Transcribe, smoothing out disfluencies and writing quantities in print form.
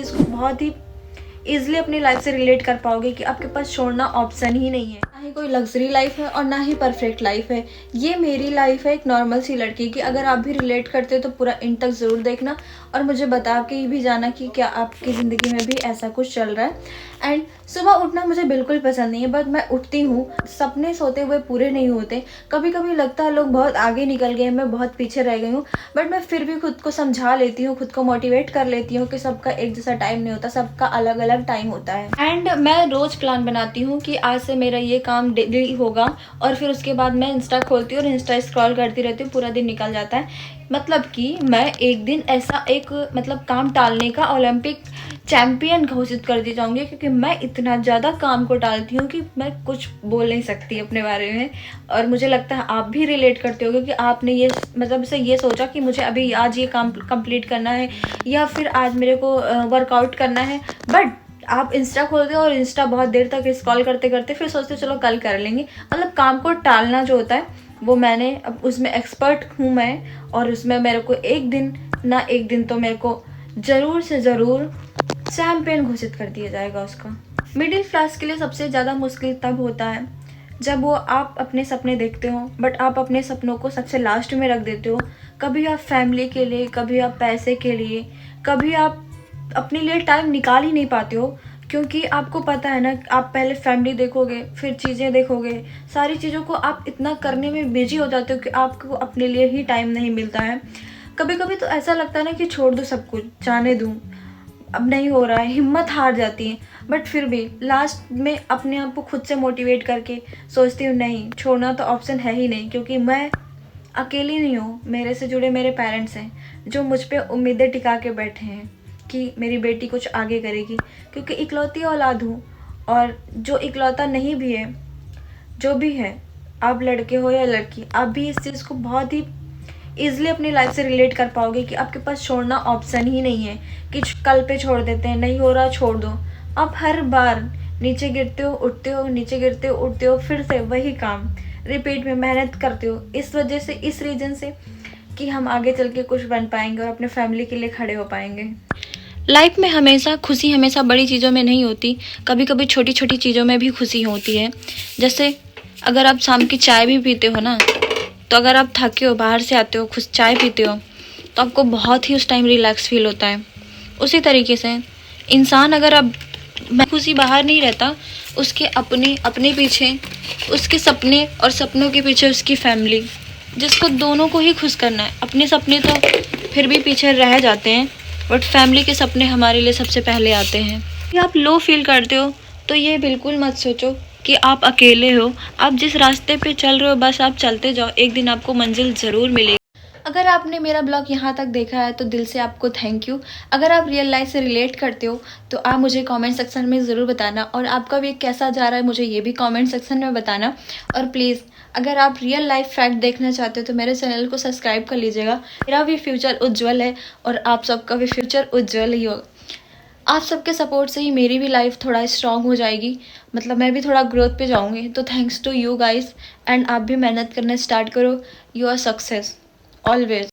इसको बहुत ही ईजिली अपनी लाइफ से रिलेट कर पाओगे कि आपके पास छोड़ना ऑप्शन ही नहीं है। ना ही कोई लग्जरी लाइफ है और ना ही परफेक्ट लाइफ है। ये मेरी लाइफ है एक नॉर्मल सी लड़की की। अगर आप भी रिलेट करते हो तो पूरा एंड तक ज़रूर देखना और मुझे बता के भी जाना कि क्या आपकी ज़िंदगी में भी ऐसा कुछ चल रहा है। एंड सुबह उठना मुझे बिल्कुल पसंद नहीं है, बट मैं उठती हूँ। सपने सोते हुए पूरे नहीं होते। कभी कभी लगता है लोग बहुत आगे निकल गए, मैं बहुत पीछे रह गई हूँ, बट मैं फिर भी खुद को समझा लेती हूँ, खुद को मोटिवेट कर लेती हूँ कि सबका एक जैसा टाइम नहीं होता, सबका अलग अलग टाइम होता है। एंड मैं रोज प्लान बनाती हूँ कि आज से मेरा ये काम डेली होगा, और फिर उसके बाद मैं इंस्टा खोलती हूँ और इंस्टा स्क्रॉल करती रहती हूँ, पूरा दिन निकल जाता है। मतलब कि मैं एक दिन ऐसा एक काम टालने का ओलंपिक चैम्पियन घोषित कर दी जाऊंगी, क्योंकि मैं इतना ज़्यादा काम को टालती हूँ कि मैं कुछ बोल नहीं सकती अपने बारे में। और मुझे लगता है आप भी रिलेट करते होगे कि आपने ये से ये सोचा कि मुझे अभी आज ये काम कंप्लीट करना है या फिर आज मेरे को वर्कआउट करना है, बट आप इंस्टा खोलते हो और इंस्टा बहुत देर तक स्क्रॉल करते करते फिर सोचते चलो कल कर लेंगे। मतलब काम को टालना जो होता है वो मैंने अब उसमें एक्सपर्ट हूँ मैं, और उसमें मेरे को एक दिन ना एक दिन तो मेरे को ज़रूर से ज़रूर चैम्पियन घोषित कर दिया जाएगा उसका। मिडिल क्लास के लिए सबसे ज़्यादा मुश्किल तब होता है जब वो आप अपने सपने देखते हो, बट आप अपने सपनों को सबसे लास्ट में रख देते हो। कभी आप फैमिली के लिए, कभी आप पैसे के लिए, कभी आप अपने लिए टाइम निकाल ही नहीं पाते हो, क्योंकि आपको पता है ना, आप पहले फैमिली देखोगे, फिर चीज़ें देखोगे, सारी चीज़ों को आप इतना करने में बिजी हो जाते हो कि आपको अपने लिए ही टाइम नहीं मिलता है। कभी कभी तो ऐसा लगता है ना कि छोड़ दो सब कुछ, जाने दूँ, अब नहीं हो रहा है, हिम्मत हार जाती है। बट फिर भी लास्ट में अपने आप को खुद से मोटिवेट करके सोचती हूँ नहीं, छोड़ना तो ऑप्शन है ही नहीं, क्योंकि मैं अकेली नहीं हूँ। मेरे से जुड़े मेरे पेरेंट्स हैं जो मुझ पे उम्मीदें टिका के बैठे हैं कि मेरी बेटी कुछ आगे करेगी, क्योंकि इकलौती औलाद हूँ। और जो इकलौता नहीं भी है, जो भी है, आप लड़के हो या लड़की, आप भी इस चीज़ को बहुत ही ईजिली अपनी लाइफ से रिलेट कर पाओगे कि आपके पास छोड़ना ऑप्शन ही नहीं है कि कल पे छोड़ देते हैं, नहीं हो रहा छोड़ दो। आप हर बार नीचे गिरते हो उठते हो, नीचे गिरते हो उठते हो, फिर से वही काम रिपीट में मेहनत करते हो, इस वजह से, इस रीज़न से कि हम आगे चल के कुछ बन पाएंगे और अपने फैमिली के लिए खड़े हो पाएंगे। लाइफ में हमेशा खुशी हमेशा बड़ी चीज़ों में नहीं होती, कभी कभी छोटी छोटी चीज़ों में भी खुशी होती है। जैसे अगर आप शाम की चाय भी पीते हो ना, तो अगर आप थके हो, बाहर से आते हो, खुद चाय पीते हो, तो आपको बहुत ही उस टाइम रिलैक्स फील होता है। उसी तरीके से इंसान अगर अब खुशी बाहर नहीं रहता, उसके अपने अपने पीछे उसके सपने और सपनों के पीछे उसकी फैमिली, जिसको दोनों को ही खुश करना है। अपने सपने तो फिर भी पीछे रह जाते हैं, बट फैमिली के सपने हमारे लिए सबसे पहले आते हैं। यदि आप लो फील करते हो तो ये बिल्कुल मत सोचो कि आप अकेले हो। आप जिस रास्ते पे चल रहे हो बस आप चलते जाओ, एक दिन आपको मंजिल ज़रूर मिलेगी। अगर आपने मेरा ब्लॉग यहाँ तक देखा है तो दिल से आपको थैंक यू। अगर आप रियल लाइफ से रिलेट करते हो तो आप मुझे कमेंट सेक्शन में ज़रूर बताना, और आपका वीक कैसा जा रहा है मुझे ये भी कमेंट सेक्शन में बताना। और प्लीज़ अगर आप रियल लाइफ फैक्ट देखना चाहते हो तो मेरे चैनल को सब्सक्राइब कर लीजिएगा। मेरा भी फ्यूचर उज्ज्वल है और आप सबका भी फ्यूचर उज्ज्वल ही होगा। आप सबके सपोर्ट से ही मेरी भी लाइफ थोड़ा स्ट्रांग हो जाएगी, मतलब मैं भी थोड़ा ग्रोथ पे जाऊंगी। तो thanks to you guys, and आप भी मेहनत करना स्टार्ट करो। You are success always.